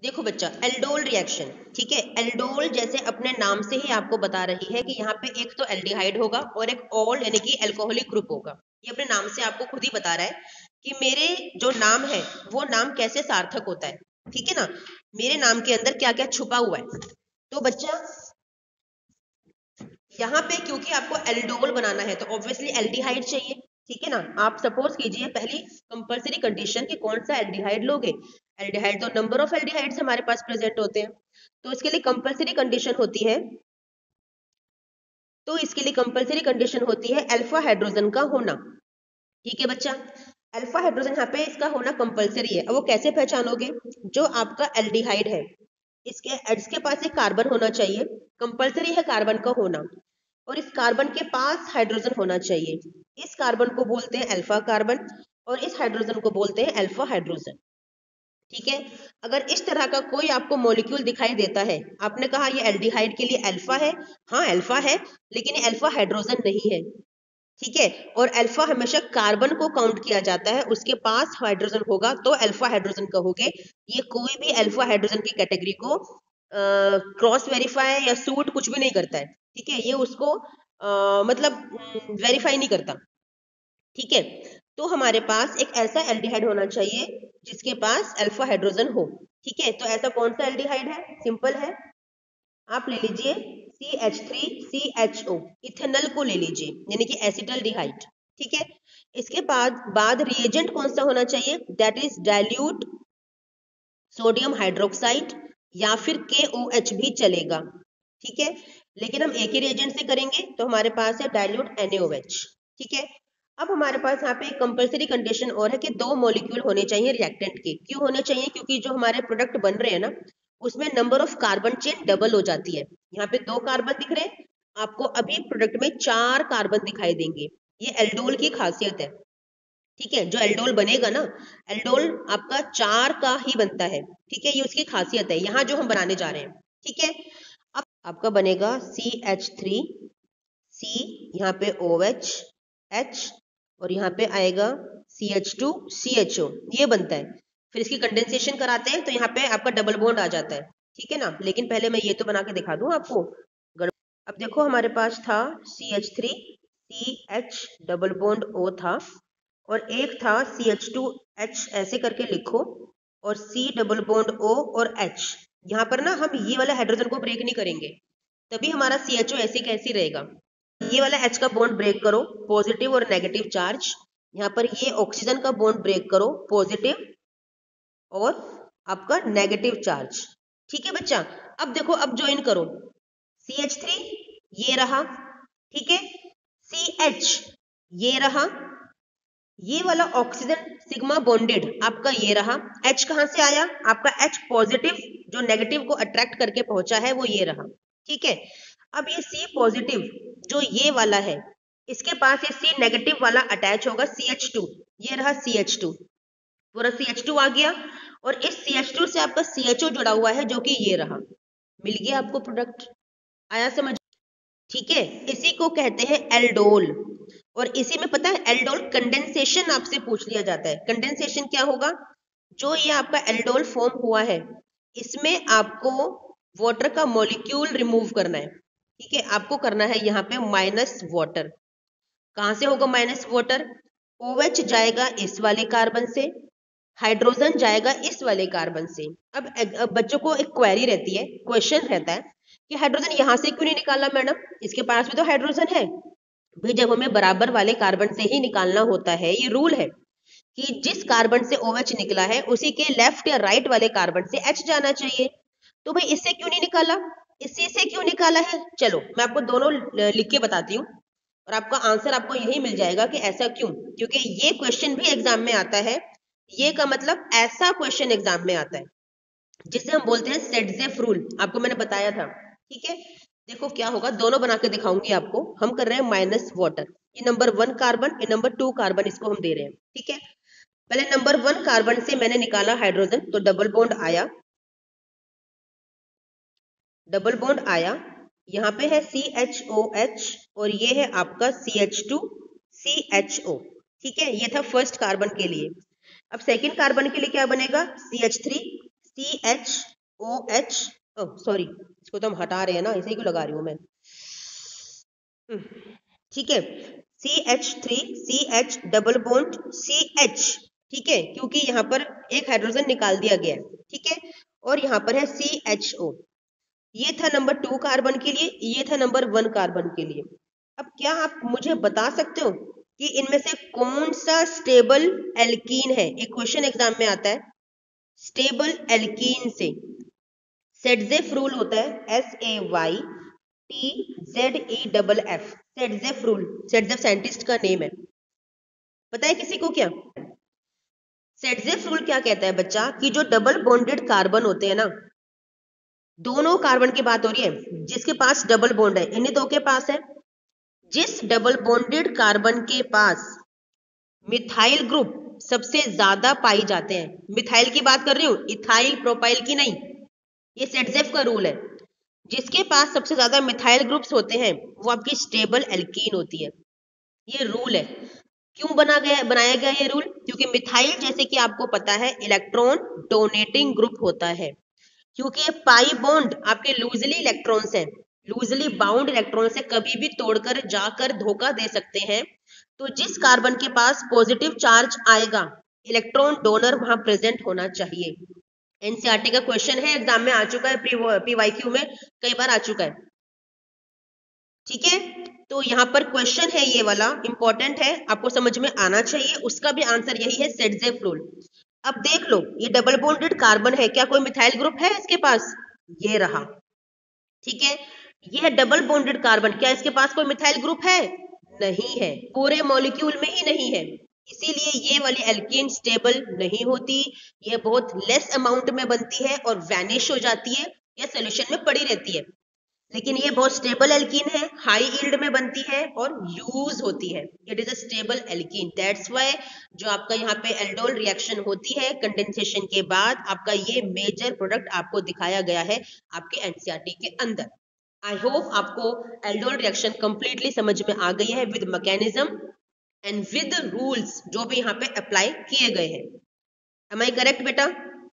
देखो बच्चा, aldol reaction, ठीक है। एल्डोल जैसे अपने नाम से ही आपको बता रही है कि यहाँ पे एक तो एल्डिहाइड होगा और एक ऑल यानी कि अल्कोहलिक ग्रुप होगा। ये अपने नाम से आपको खुद ही बता रहा है कि मेरे जो नाम है वो नाम कैसे सार्थक होता है, ठीक है ना। मेरे नाम के अंदर क्या क्या छुपा हुआ है। तो बच्चा यहाँ पे क्योंकि आपको एल्डोल बनाना है तो ऑब्वियसली एल्डिहाइड चाहिए, ठीक है ना। आप सपोज कीजिए पहली कंपलसरी कंडीशन कि कौन सा एल्डिहाइड लोगे। एल्डिहाइड तो नंबर ऑफ एल्डिहाइड्स हमारे पास प्रेजेंट होते हैं, तो इसके लिए कंपलसरी कंडीशन होती है अल्फा हाइड्रोजन का होना, ठीक है बच्चा। अल्फा हाइड्रोजन यहाँ पे इसका होना कंपलसरी है। अब वो कैसे पहचानोगे? जो आपका एल्डिहाइड है इसके पास एक कार्बन होना चाहिए, कंपलसरी है कार्बन का होना, और इस कार्बन के पास हाइड्रोजन होना चाहिए। इस कार्बन को बोलते हैं अल्फा कार्बन और इस हाइड्रोजन को बोलते हैं अल्फा हाइड्रोजन, ठीक है। अगर इस तरह का कोई आपको मॉलिक्यूल दिखाई देता है, आपने कहा ये एल्डिहाइड के लिए अल्फा है, हाँ अल्फा है, लेकिन ये अल्फा हाइड्रोजन नहीं है, ठीक है। और अल्फा हमेशा कार्बन को काउंट किया जाता है, उसके पास हाइड्रोजन होगा तो अल्फा हाइड्रोजन कहोगे। ये कोई भी अल्फा हाइड्रोजन की कैटेगरी को क्रॉस वेरीफाई या सूट कुछ भी नहीं करता है, ठीक है। ये उसको मतलब वेरीफाई नहीं करता, ठीक है। तो हमारे पास एक ऐसा एल्डिहाइड होना चाहिए जिसके पास अल्फा हाइड्रोजन हो, ठीक है। तो ऐसा कौन सा एल्डिहाइड है? सिंपल है, आप ले लीजिए CH3CHO, इथेनॉल को ले लीजिए, यानी कि एसिटल्डिहाइड, ठीक है। इसके बाद रिएजेंट कौन सा होना चाहिए? That is dilute sodium hydroxide या फिर KOH भी चलेगा, ठीक है। लेकिन हम एक ही रिएजेंट से करेंगे तो हमारे पास है डाइल्यूट NaOH, ठीक है। अब हमारे पास यहाँ पे एक कंपलसरी कंडीशन और है कि दो मॉलिक्यूल होने चाहिए रिएक्टेंट के। क्यों होने चाहिए? क्योंकि जो हमारे प्रोडक्ट बन रहे हैं ना उसमें number of carbon chain double हो जाती है। यहाँ पे 2 कार्बन दिख रहे हैं, आपको अभी प्रोडक्ट में 4 कार्बन दिखाई देंगे। ये एल्डोल की खासियत है, ठीक है। जो एल्डोल बनेगा ना, एल्डोल आपका 4 का ही बनता है, ठीक है। ये उसकी खासियत है यहाँ जो हम बनाने जा रहे हैं, ठीक है। अब आपका बनेगा CH3 C, यहाँ पे OH H और यहाँ पे आएगा CH2 CHO, ये बनता है। फिर इसकी कंडेंसेशन कराते हैं तो यहाँ पे आपका डबल बॉन्ड आ जाता है, ठीक है ना। लेकिन पहले मैं ये तो बना के दिखा दूं आपको। अब देखो हमारे पास था CH3 CH double bond O था, और एक था CH2H, ऐसे करके लिखो, और C डबल बॉन्ड O और H। यहाँ पर ना हम ये वाले हाइड्रोजन को ब्रेक नहीं करेंगे, तभी हमारा CHO ऐसे कैसे रहेगा। ये वाला H का बॉन्ड ब्रेक करो, पॉजिटिव और नेगेटिव चार्ज। यहाँ पर ये ऑक्सीजन का बॉन्ड ब्रेक करो, पॉजिटिव और आपका नेगेटिव चार्ज, ठीक है बच्चा। अब देखो, अब ज्वाइन करो, CH3 ये रहा, ठीक है, CH ये रहा, ये वाला ऑक्सीजन सिग्मा बॉन्डेड आपका ये रहा। H कहां से आया? आपका H पॉजिटिव जो नेगेटिव को अट्रैक्ट करके पहुंचा है वो ये रहा, ठीक है। अब ये C पॉजिटिव जो ये वाला है, इसके पास ये C नेगेटिव वाला अटैच होगा CH2, ये रहा CH2, पूरा CH2 आ गया, और इस CH2 से आपका CHO जुड़ा हुआ है जो कि ये रहा। मिल गया आपको प्रोडक्ट, आया समझ, ठीक है। इसी को कहते हैं एल्डोल। और इसी में पता है एल्डोल कंडेंसेशन आपसे पूछ लिया जाता है। कंडेंसेशन क्या होगा? जो ये आपका एल्डोल फॉर्म हुआ है इसमें आपको वाटर का मॉलिक्यूल रिमूव करना है, ठीक है। आपको करना है यहाँ पे माइनस वाटर। कहां से होगा माइनस वाटर? OH जाएगा इस वाले कार्बन से, हाइड्रोजन जाएगा इस वाले कार्बन से। अब बच्चों को एक क्वेरी रहती है, क्वेश्चन रहता है कि हाइड्रोजन यहां से क्यों नहीं निकाला मैडम, इसके पास भी तो हाइड्रोजन है। भाई जब हमें बराबर वाले कार्बन से ही निकालना होता है, ये रूल है कि जिस कार्बन से OH निकला है उसी के लेफ्ट या राइट वाले कार्बन से H जाना चाहिए। तो भाई इससे क्यों नहीं निकाला, इसी से क्यों निकाला है? चलो मैं आपको दोनों लिख के बताती हूँ और आपका आंसर आपको यही मिल जाएगा कि ऐसा क्यों। क्योंकि ये क्वेश्चन भी एग्जाम में आता है, ये का मतलब ऐसा क्वेश्चन एग्जाम में आता है जिसे हम बोलते हैं सेटजेफ रूल, आपको मैंने बताया था, ठीक है। देखो क्या होगा, दोनों बना के दिखाऊंगी आपको। हम कर रहे हैं माइनस वाटर, ये नंबर 1 कार्बन, ये नंबर 2 कार्बन, इसको हम दे रहे हैं, ठीक है। पहले नंबर 1 कार्बन से मैंने निकाला हाइड्रोजन, तो डबल बॉन्ड आया, डबल बॉन्ड आया, यहाँ पे है CHOH और ये है आपका CH2CHO, ठीक है। ये था फर्स्ट कार्बन के लिए। अब सेकंड कार्बन के लिए क्या बनेगा? CH3CH OH, सॉरी इसको तो हम हटा रहे हैं ना, इसे क्यों लगा रही हूँ मैं। ठीक है, CH3 CH double bond CH, ठीक है, क्योंकि यहाँ पर एक हाइड्रोजन निकाल दिया गया है, ठीक है, और यहाँ पर है CHO। ये था नंबर 2 कार्बन के लिए, ये था नंबर 1 कार्बन के लिए। अब क्या आप मुझे बता सकते हो कि इनमें से कौन सा स्टेबल एल्कीन है? एक क्वेश्चन एग्जाम में आता है स्टेबल एल्कीन से। सेडजेफ रूल होता है, SAYTZEFF, सेडजेफ रूल, सेडजेफ साइंटिस्ट का नेम है। पता है किसी को क्या? सेडजेफ रूल क्या कहता है बच्चा, कि जो डबल बॉन्डेड कार्बन होते हैं ना, दोनों कार्बन की बात हो रही है जिसके पास डबल बॉन्ड है, इन्हीं दो के पास है। जिस डबल बॉन्डेड कार्बन के पास मिथाइल ग्रुप सबसे ज्यादा पाई जाते हैं, मिथाइल की बात कर रही हूं, इथाइल प्रोपाइल की नहीं, ये सेडजेफ का रूल है, जिसके पास सबसे ज्यादा मिथाइल ग्रुप्स होते हैं वो आपकी स्टेबल एल्कीन होती है। ये रूल है। क्यों बनाया गया ये रूल? क्योंकि मिथाइल, जैसे कि आपको पता है, इलेक्ट्रॉन डोनेटिंग ग्रुप होता है, क्योंकि ये पाई बॉन्ड आपके लूजली इलेक्ट्रॉन्स हैं, लूजली बाउंड इलेक्ट्रॉन से कभी भी तोड़कर जाकर धोखा दे सकते हैं। तो जिस कार्बन के पास पॉजिटिव चार्ज आएगा, इलेक्ट्रॉन डोनर वहां प्रेजेंट होना चाहिए। एनसीईआरटी का क्वेश्चन है, एग्जाम में आ चुका है, पीवाईक्यू में कई बार आ चुका है, ठीक है। तो यहाँ पर क्वेश्चन है ये वाला, इंपॉर्टेंट है, आपको समझ में आना चाहिए, उसका भी आंसर यही है, सेडजेफ रूल। अब देख लो, ये डबल बॉन्डेड कार्बन है, क्या कोई मिथाइल ग्रुप है इसके पास? ये रहा, ठीक है, ये है डबल बॉन्डेड कार्बन, क्या इसके पास कोई मिथाइल ग्रुप है? नहीं है, पूरे मॉलिक्यूल में ही नहीं है, इसीलिए ये वाली एल्कीन स्टेबल नहीं होती, ये बहुत लेस अमाउंट में बनती है और वैनिश हो जाती है या सोल्यूशन में पड़ी रहती है। लेकिन ये बहुत स्टेबल एल्कीन है, हाई यील्ड में बनती है और यूज होती है, it is a stable alkene. That's why जो आपका यहाँ पे एल्डोल रिएक्शन होती है कंडेंसेशन के बाद, आपका ये मेजर प्रोडक्ट आपको दिखाया गया है आपके एनसीईआरटी के अंदर। आई होप आपको एल्डोल रिएक्शन कंप्लीटली समझ में आ गई है with mechanism and with rules जो भी यहाँ पे अप्लाई किए गए हैं। एम आई करेक्ट बेटा?